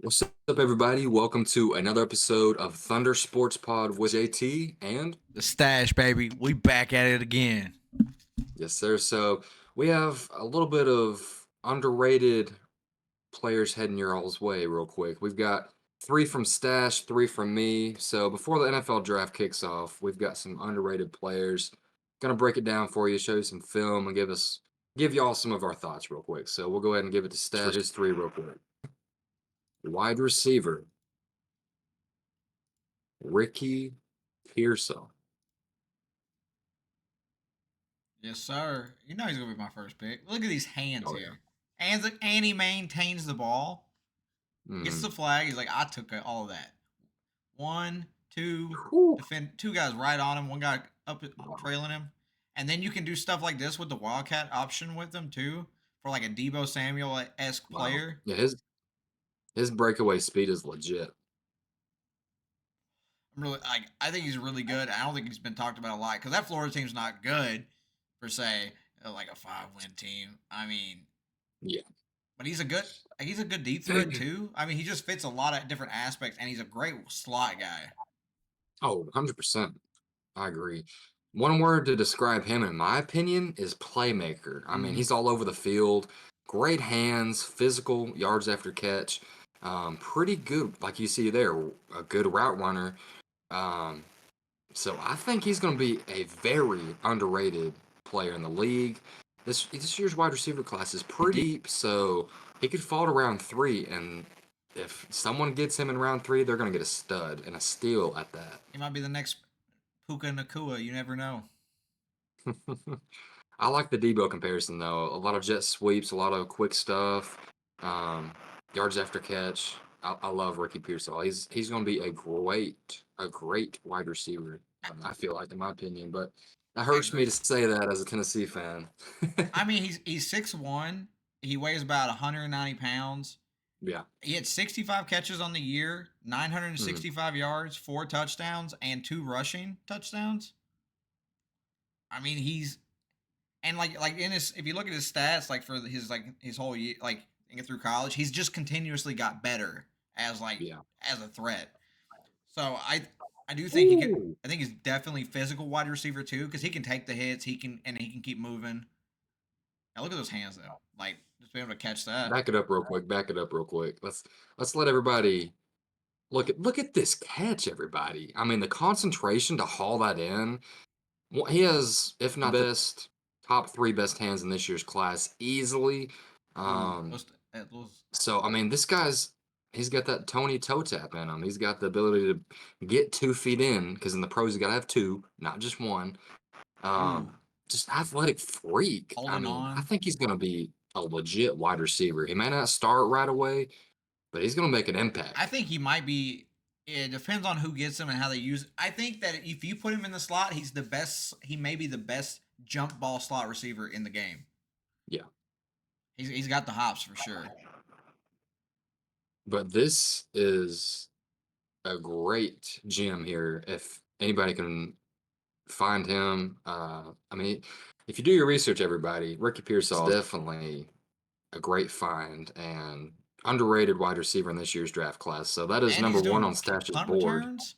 What's up, everybody? Welcome to another episode of Thunder Sports Pod with JT and The Stache, baby. We back at it again. yes, sir. So we have a little bit of underrated players heading your all's way, real quick. We've got three from Stash, three from me. So before the NFL draft kicks off, we've got some underrated players. Gonna break it down for you, show you some film, and give y'all some of our thoughts, real quick. So we'll go ahead and give it to Stash for his three, real quick. Wide receiver, Ricky Pearsall. Yes, sir. You know he's gonna be my first pick. Look at these hands Oh yeah. here. And he maintains the ball. Gets Mhm. the flag. He's like, I took all of that. One, two, Whew. defend two guys right on him, one guy up trailing him. And then you can do stuff like this with the Wildcat option with them too. For like a Debo Samuel-esque Wow. player. Yeah, his breakaway speed is legit. I think he's really good. I don't think he's been talked about a lot because that Florida team's not good per se, like a 5-win team. I mean, Yeah. but he's a good deep threat too. I mean, he just fits a lot of different aspects, and he's a great slot guy. Oh, 100%. I agree. One word to describe him, in my opinion, is playmaker. I mean, Mm-hmm. he's all over the field. Great hands, physical, yards after catch. Pretty good, like you see there, a good route runner. Um, so I think he's going to be a very underrated player in the league. This year's wide receiver class is pretty deep, so he could fall to round three, and if someone gets him in round three, they're going to get a stud and a steal at that. He might be the next Puka Nakua. You never know. I like the Debo comparison though. A lot of jet sweeps, a lot of quick stuff, um, yards after catch. I love Ricky Pearsall. He's going to be a great wide receiver. I feel like, in my opinion, but that I hurts me agree. to say that as a Tennessee fan. I mean, he's 6'1". He weighs about 190 pounds. Yeah. He had 65 catches on the year, Mhm. 965 yards, 4 touchdowns, and 2 rushing touchdowns. I mean, he's and like in his if you look at his stats, like for his whole year, like through college, he's just continuously got better as Yeah. as a threat. So I do think he could. Ooh. I think he's definitely physical wide receiver too because he can take the hits. He can keep moving. Now look at those hands though, like just being able to catch that. Back it up real quick. Back it up real quick. Let's let everybody look at this catch, everybody. I mean, the concentration to haul that in. Well, he has, if not best, top three best hands in this year's class easily. Ooh, Um, those so I mean, he's got that Tony toe tap in him. He's got the ability to get 2 feet in because in the pros you gotta have two, not just one. ooh Just athletic freak. I holding mean, I on. think he's gonna be a legit wide receiver. He may not start right away, but he's gonna make an I impact. think he might be. It depends on who gets him and how they use. I think that if you put him in the slot, he's the best. He may be the best jump ball slot receiver in the game. Yeah. He's got the hops for sure. But this is a great gem here. If anybody can find him, I mean, if you do your research, everybody, Ricky Pearsall is definitely a great find and underrated wide receiver in this year's draft class. So that is And number he's one on doing Stash's punt board. returns.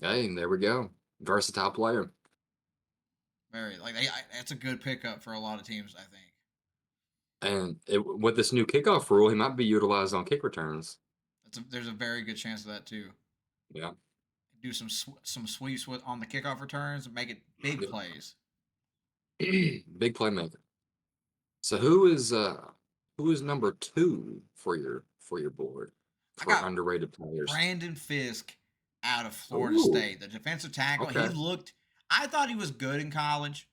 Hey, there we go. Versatile player. Very that's a good pickup for a lot of teams. I think. And with this new kickoff rule, he might be utilized on kick returns. There's a very good chance of that too. Yeah. Do some sweeps on the kickoff returns and make it big Yeah. plays. Big playmaker. So who is number two for your board I for got underrated players? Brandon Fisk out of Florida Ooh, State, the defensive tackle. okay. I thought he was good in college,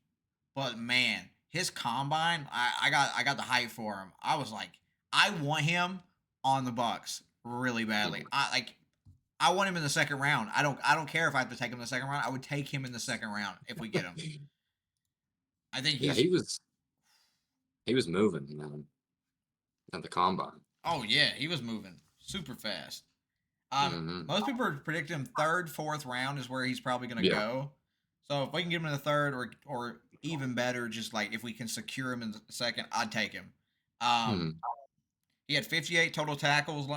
but man, his combine, I got the hype for him. I was like, I want him on the Bucks really badly. Mhm. I want him in the second round. I don't care if I have to take him in the second round. I would take him in the second round if we get him. I think Yeah, he was moving, at the combine. oh yeah, he was moving super fast. Hmm. Most people are predicting him third, fourth round is where he's probably going to Yeah. go. So if we can get him in the third, or even better, just like if we can secure him in the second, I'd take him. Um, Hmm. he had 58 total tackles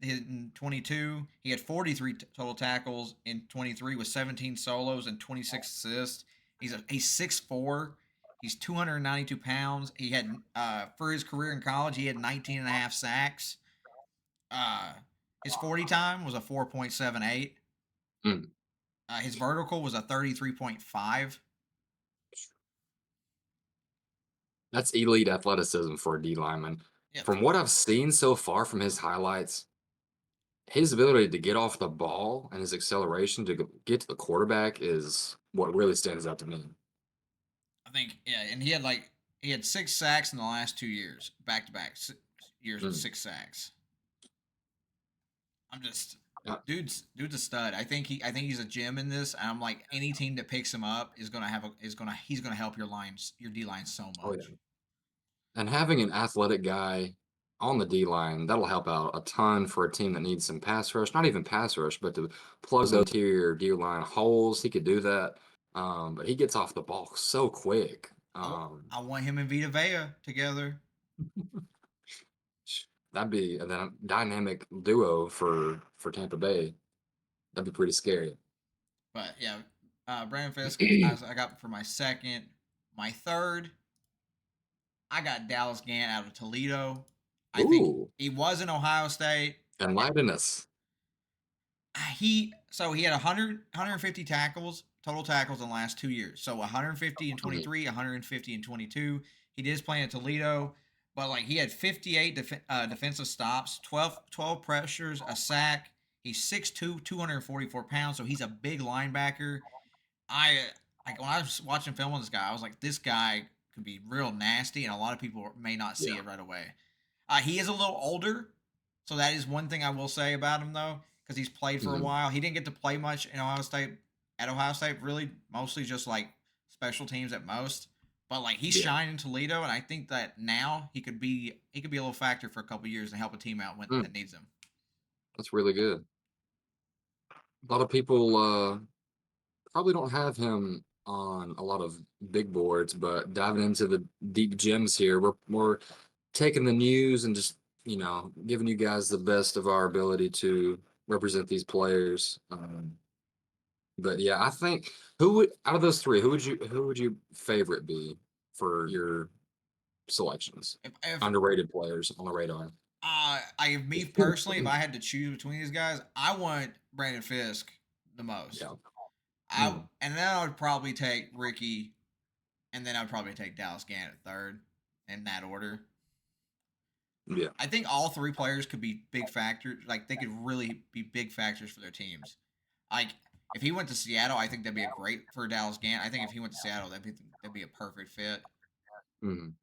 in 22. He had 43 total tackles in 23 with 17 solos and 26 assists. He's 6'4". He's 292 pounds. He had for his career in college, he had 19 and a half sacks. Uh, his 40 time was a 4.78. Mm. His vertical was a 33.5. That's elite athleticism for a D lineman. Yeah, From what I've seen so far from his highlights, his ability to get off the ball and his acceleration to get to the quarterback is what really stands out to me. I think yeah, and he had 6 sacks in the last 2 years, back to back years with Mm. 6 sacks. I'm just Uh, dude's a stud. I think he's a gem in this. And I'm like any team that picks him up is gonna have a is gonna he's gonna help your D line so oh yeah. much. And having an athletic guy on the D line, that'll help out a ton for a team that needs some pass rush. Not even pass rush, but to plug those interior D line holes. He could do that. But he gets off the ball so quick. I want him and Vita Vea together. That'd be a dynamic duo for Tampa Bay. That'd be pretty scary. But yeah, Brandon Fisk, I got for my second. My third, I got Dallas Gant out of Toledo. I think Ooh, he was in Ohio State. enlighten us. He had 150 tackles, total tackles in the last 2 years. So 150 in Mhm. 23, 150 in 22. He did play in Toledo, but like he had 58 defensive stops, 12 pressures, a sack. He's 6'2", 244 pounds, so he's a big linebacker. I like when I was watching film on this guy, I was like, this guy could be real nasty, and a lot of people may not see Yeah. it right away. He is a little older, so that is one thing I will say about him though, because he's played for a Mhm. while. He didn't get to play much in Ohio State. At Ohio State, really, mostly just like special teams at most. But like he's Yeah. shining in Toledo, and I think that now he could be a little factor for a couple years and help a team out when Mm, that needs him. that's really good. A lot of people probably don't have him on a lot of big boards, but diving into the deep gems here, we're taking the news and just giving you guys the best of our ability to represent these players. But yeah, I think who would out of those three, who would you favorite be for your selections? If Underrated players on the radar. me personally, if I had to choose between these guys, I want Brandon Fisk the most. Yeah. I Mm, and then I would probably take Ricky, and then I'd probably take Dallas Gant at third, in that order. yeah. I think all three players could be big factors. Like they could really be big factors for their teams. Like if he went to Seattle, I think that'd be a great for Dallas Gant. I think if he went to Seattle, that'd be a perfect fit. Mm.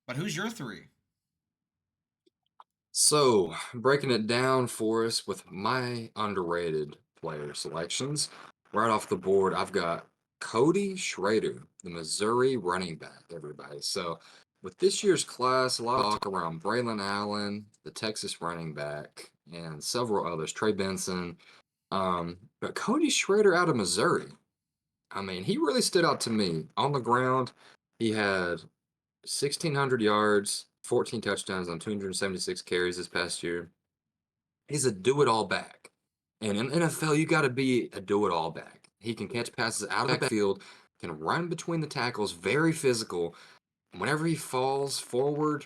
But who's your three? So, breaking it down for us with my underrated player selections, right off the board, I've got Cody Schrader, the Missouri running back, everybody. So, with this year's class, a lot of talk around Braylon Allen, the Texas running back, and several others, Trey Benson. But Cody Schrader out of Missouri, I mean, he really stood out to me. On the ground, he had 1,600 yards, 14 touchdowns on 276 carries this past year. He's a do-it-all back. And in NFL, you got to be a do-it-all back. He can catch passes out of the backfield, can run between the tackles, very physical. Whenever he falls forward,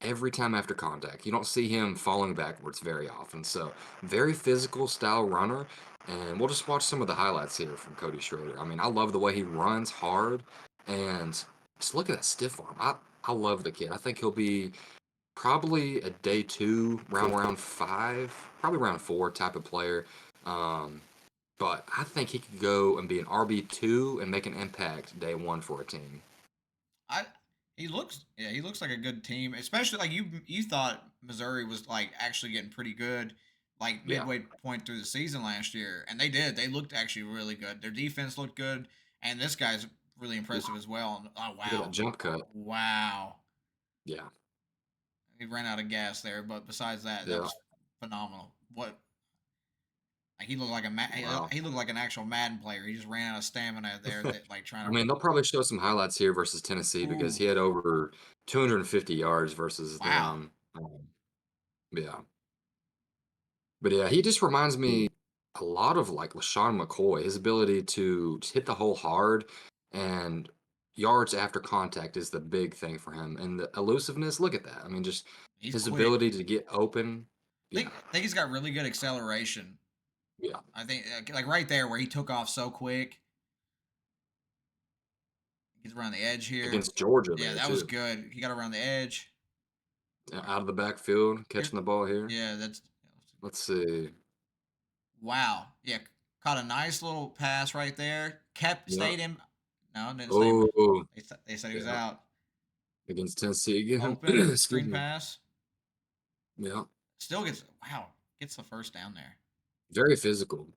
every time after contact, you don't see him falling backwards very often. So, very physical style runner. And we'll just watch some of the highlights here from Cody Schrader. I mean, I love the way he runs hard and just look at that stiff arm. I love the kid. I think he'll be probably a day two, round five, probably round four type of player. Um, but I think he could go and be an RB2 and make an impact day one for a team. I he looks like a good team, especially like you thought Missouri was like actually getting pretty good like Yeah. midway point through the season last year, and they did. They looked actually really good. Their defense looked good, and this guy's really Ooh, impressive as well. And, oh look at that wow, jump cut. wow, Yeah. he ran out of gas there, but besides that, that Yeah. was phenomenal. What like he looked like Wow. he looked like an actual Madden player. He just ran out of stamina there, that like trying I to. mean, they'll probably show some highlights here versus Tennessee because Ooh, he had over 250 yards versus wow. them. Yeah. But yeah, he just reminds me a lot of like LaShawn McCoy. His ability to just hit the hole hard and yards after contact is the big thing for him. And the elusiveness, look at that. I mean, just He's his quick. ability to get open. Yeah, Think he's got really good acceleration. yeah. I think like right there where he took off so quick. Gets around the edge here. Against Georgia Yeah, there that was too. good. He got around the edge. Out of the backfield, Here, catching the ball here. yeah, that's Let's see. wow. Yeah, caught a nice little pass right there. Kept Yeah. stayed in. No, didn't stay in. Oh, They said he was yeah. out. Against Tennessee again. Open Excuse screen me. pass. Yeah. Still gets wow. Gets the first down there. Very physical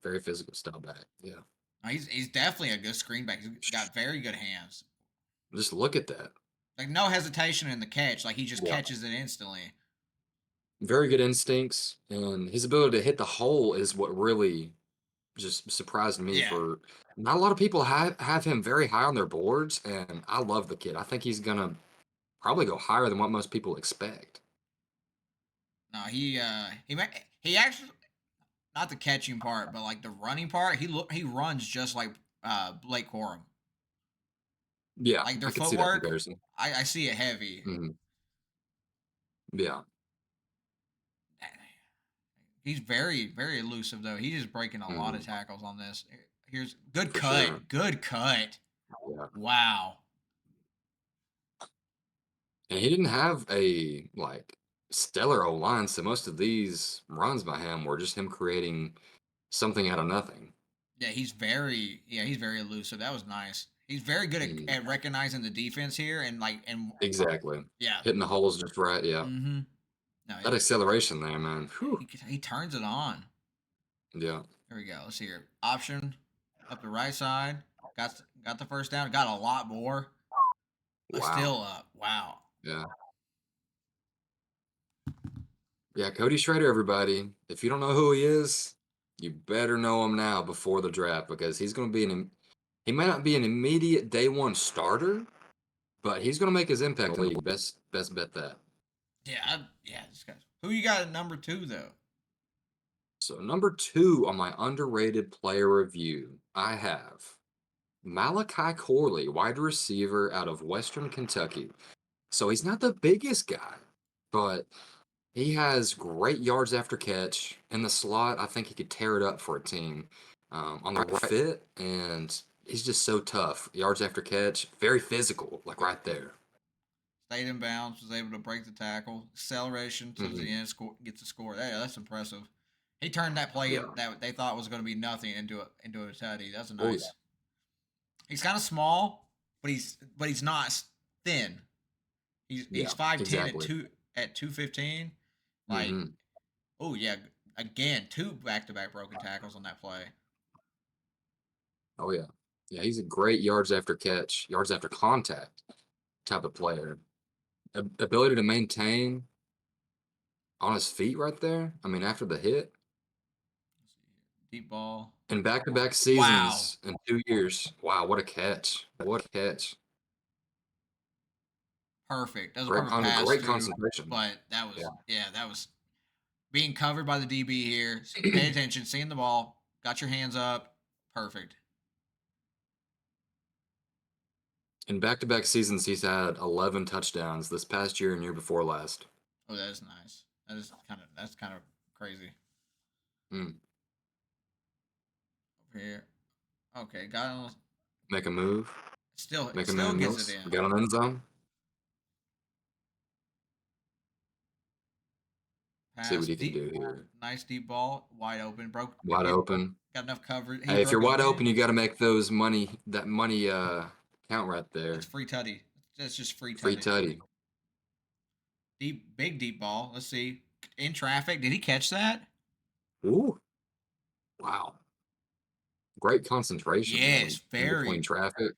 style back. Yeah. No, he's definitely a good screen back. He's got very good hands. Just look at that. Like no hesitation in the catch. Like he just Yeah. catches it instantly. Very good instincts, and his ability to hit the hole is what really just surprised me. Yeah. For not a lot of people have him very high on their boards, and I love the kid. I think he's gonna probably go higher than what most people expect. No, he actually not the catching part, but like the running part. He runs just like Blake Corum. Yeah, Like their I could see that footwork, comparison. I see it heavy. Mhm. Yeah. He's very elusive though. He's just breaking a lot of Mhm. tackles on this. Here's good For sure. cut, good cut. Yeah. Wow. And he didn't have a like stellar O line, so most of these runs by him were just him creating something out of nothing. He's very elusive. That was nice. He's very good Mhm. at recognizing the defense here and like and Exactly. yeah. Hitting the holes just right. Yeah. Mm-hmm. No, That acceleration there, man. Whew. he turns it on. Yeah. Here we go. Let's see here. Option up the right side. Got the first down. Got a lot more. Wow. Still up. Wow. Yeah. Yeah. Cody Schrader, everybody. If you don't know who he is, you better know him now before the draft because he's going to be he might not be an immediate day one starter, but he's going to make his impact in the league. Best bet that. Yeah. This guy's, who you got at number 2 though? So number 2 on my underrated player review, I have Malachi Corley, wide receiver out of Western Kentucky. So he's not the biggest guy, but he has great yards after catch in the slot. I think he could tear it up for a team on the right fit, and he's just so tough. Yards after catch, very physical, like right there. Stayed in bounds, was able to break the tackle, acceleration to the Hmm. end, gets a score. That's impressive. He turned that play Yeah. that they thought was going to be nothing into a tutty. That's a Oh yeah. nice. He's kind of small, but he's not thin. He's Yeah. 5'10" Exactly. at 215. Like Hmm. oh yeah, again 2 back to back broken tackles on that play. Oh yeah. Yeah. He's a great yards after catch, yards after contact type of player. Ability to maintain on his feet right there. I mean, after the hit Deep ball. in back-to-back Wow. seasons in 2 years. Wow, what a catch! What a catch! Perfect. That was a perfect pass Great too. concentration. But Yeah. that was being covered by the DB here. Pay attention, seeing the ball, got your hands up. Perfect. In back-to-back seasons, he's had 11 touchdowns this past year and year before last. Oh, that is nice. That's kind of crazy. Mm. Over here. Okay, got him. Make a move. Make a Still man gets it miss. in. Got an end zone. See Pass what he can deep, do here. nice deep ball, wide open. Wide open. Got enough coverage. He Hey, if broke you're wide again. open, you got to make that money count right That's there. free tutty. That's just free Free tutty. tutty. Big deep ball. Let's see. In traffic, did he catch that? Ooh, wow. Great concentration, Yes, man, in between very. traffic.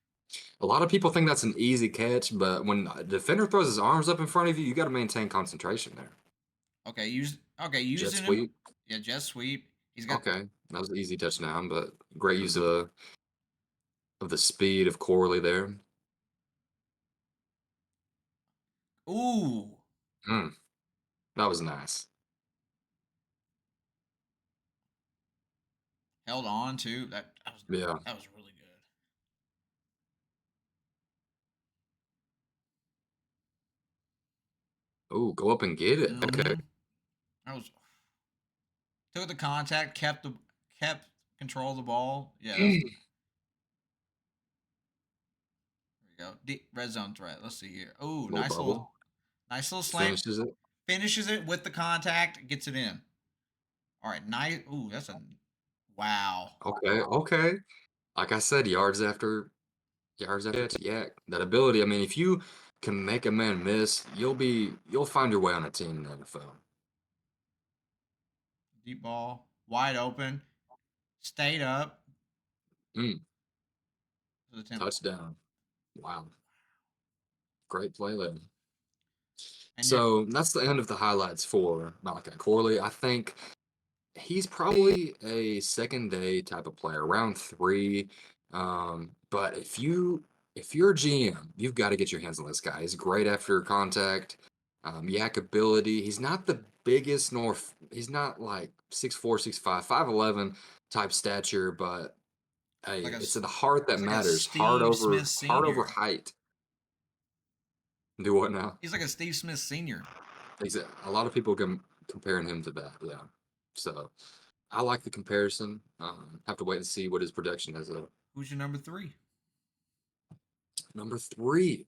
A lot of people think that's an easy catch, but when a defender throws his arms up in front of you, you got to maintain concentration there. Using Jet him. sweep. Yeah, jet sweep. He's got Okay, that was an easy touchdown, but great use of the speed of Corley there. ooh. Mm, that was nice. held on too. Yeah. that was really good. Oh, go up and get it. Okay. Mm-hmm. That was took the contact, kept control of the ball. Yeah, that was there you go. Red zone threat. Let's see here. Oh, Little bubble. nice little slant. Finishes it. Finishes it with the contact, gets it in. All right, nice. Ooh, that's a wow. Okay. Okay. Like I said, yards after catch. Yeah, that ability. I mean, if you can make a man miss, you'll find your way on a team in the NFL. Deep ball, wide open, stayed up Mm, to the temple. touchdown. Wow. Great play there. And you're So that's the end of the highlights for Malachi Corley. I think he's probably a second day type of player, round three. But if you're a GM, you've got to get your hands on this guy. He's great after contact, yak ability. He's not the biggest nor he's not like 6'4", 6'5", 5'11" type stature, but like hey, a it's the heart that he's like a matters. Steve Smith Heart over senior. height. Do what now? He's like a Steve Smith senior. A lot of people comparing him to that. Yeah. So I like the comparison. Have to wait and see what his production is. Who's your number 3? Number three,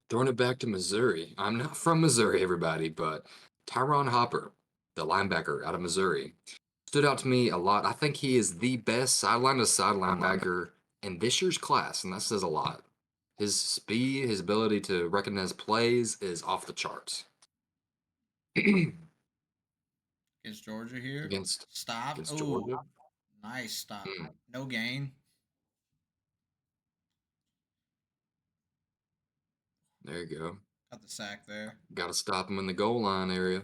throwing it back to Missouri. I'm not from Missouri, everybody, but Tyron Hopper, the linebacker out of Missouri, stood out to me a lot. I think he is the best sideline to sideline linebacker in this year's class, and that says a lot. His speed, his ability to recognize plays is off the charts. Against Georgia here. against Stop. against Oh, Georgia. nice stop. Mm, No gain. there you go. Got the sack there. Got to stop him in the goal line area.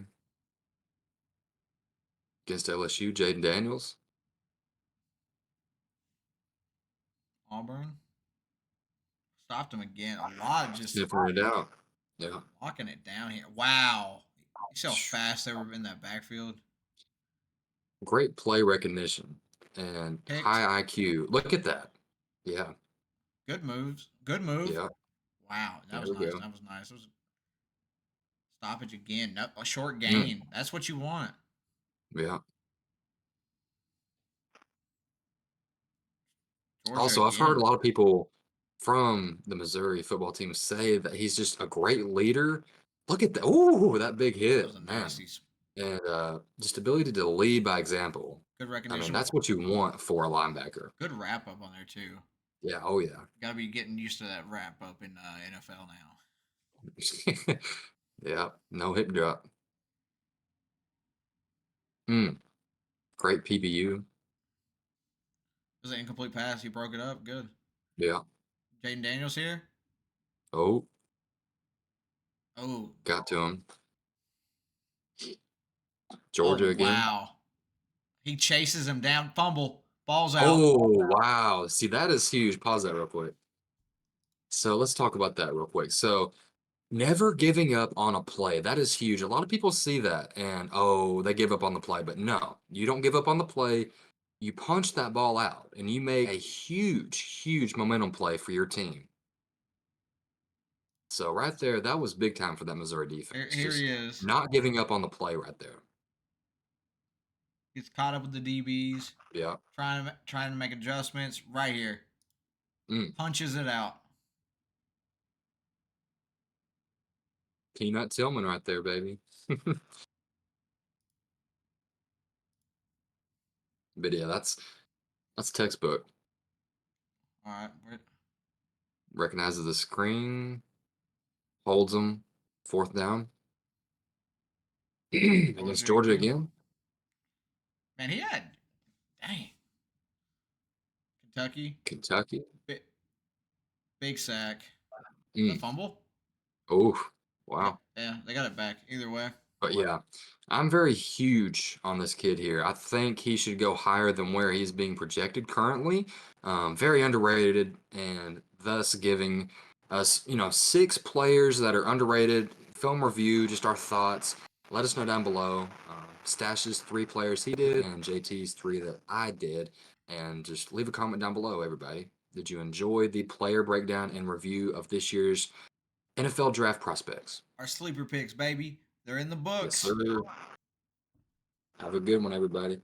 Against LSU, Jaden Daniels. Auburn. Stopped him again. A lot of just Sniffing it out. Yeah. locking it down here. Wow. You see how fast they were in that backfield? Great play recognition and Picked. high IQ. Look at that. Yeah. Good moves. Good move. Yeah. Wow. That There was we nice. go. That was nice. It was stoppage again. No, a short Mm, gain. That's what you want. yeah. Georgia Also, I've heard a again. lot of people from the Missouri football team say that he's just a great leader. Look at that. Ooh, that big That was hit, a man. nasty. And just ability to lead by example. Good I mean, recognition. that's what you want for a linebacker. Good wrap up on there too. Yeah. Oh, yeah. Got to be getting used to that wrap up in NFL now. Yeah. No hip drop. Mm, great PBU. It was an incomplete pass. He broke it up. Good. Yeah. Jaden Daniels here. Oh, Oh. got to him. Oh Georgia again. wow. He chases him down. Fumble. Ball's out. Oh, wow. See, that is huge. Pause that real quick. So let's talk about that real quick. So never giving up on a play. That is huge. A lot of people see that and, oh, they give up on the play. But no, you don't give up on the play. You punch that ball out and you make a huge, huge momentum play for your team. So right there, that was big time for that Missouri defense. Here Just he is. not giving up on the play right there. Gets caught up with the DBs. Yeah. Trying to make adjustments. Right here. Mm. Punches it out. Peanut Tillman right there, baby. But yeah, that's textbook. All right. Recognizes the screen, holds them, fourth down. Against Georgia Georgia again. again. Man, he had. Dang. Kentucky. Kentucky. Big, big sack. The Mm. fumble. Oh, Yeah, wow. yeah, they got it back. Either way. But yeah, I'm very huge on this kid here. I think he should go higher than where he's being projected currently. Very underrated, and thus giving us, 6 players that are underrated. Film review, just our thoughts. Let us know down below. Stache's 3 players he did and JT's 3 that I did. And just leave a comment down below, everybody. Did you enjoy the player breakdown and review of this year's NFL draft prospects? Our sleeper picks, baby. They're in the Yes, books. sir. Have a good one, everybody.